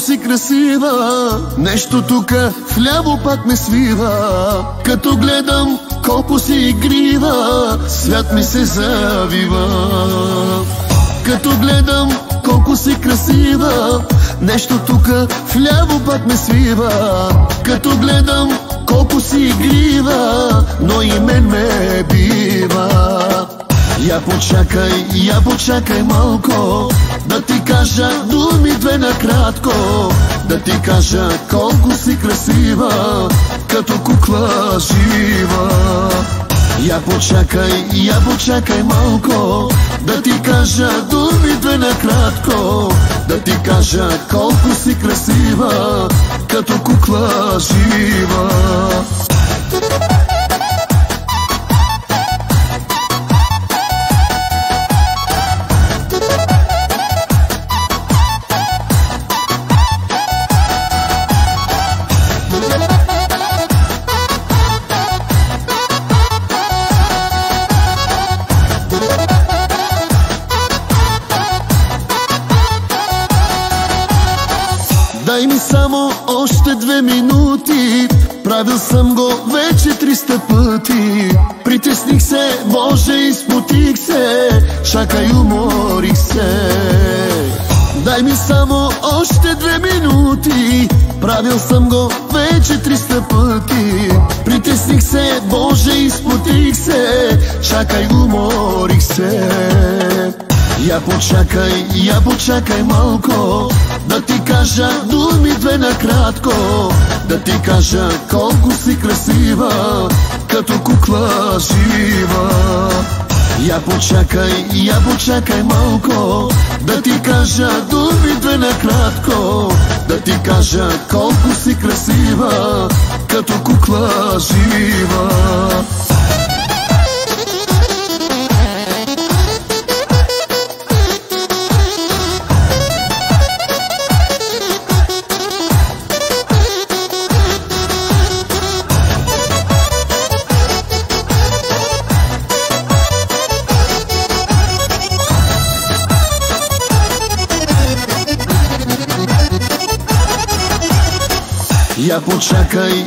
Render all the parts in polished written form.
си красива, нещо тука вляво пак ме свива. Като гледам колко си игрива, свят ми се завива. Като гледам колко си красива, нещо тука вляво пак ме свива. Като гледам колко си игрива, но и мен ме бива. Я почакай малко, да ти кажа думи две накратко. Да ти кажа колко си красива, като кукла жива. Я почакай малко, да ти кажа думи две накратко. Да ти кажа колко си красива, като кукла жива. Дай ми само още 2 минути, правил съм го вече 300 пъти. Притесних се, Боже, изпотих се, чакай, уморих се. Дай ми само още 2 минути, правил съм го вече 300 пъти. Притесних се, Боже, изпотих се, чакай, уморих се. Я почакай малко, да ти кажа думи две накратко. Да ти кажа колко си красива, като кукла жива. Я почакай малко, да ти кажа думи две накратко. Да ти кажа колко си красива, като кукла жива.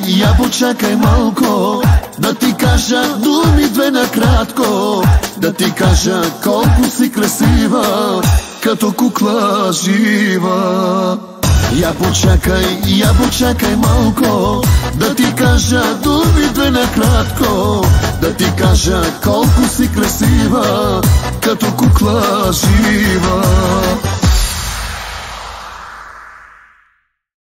Я почакай малко, да ти кажа думи две накратко. Да ти кажа колко си красива, като кукла жива. Я почакай малко, да ти кажа думи две накратко. Да ти кажа колко си красива, като кукла жива.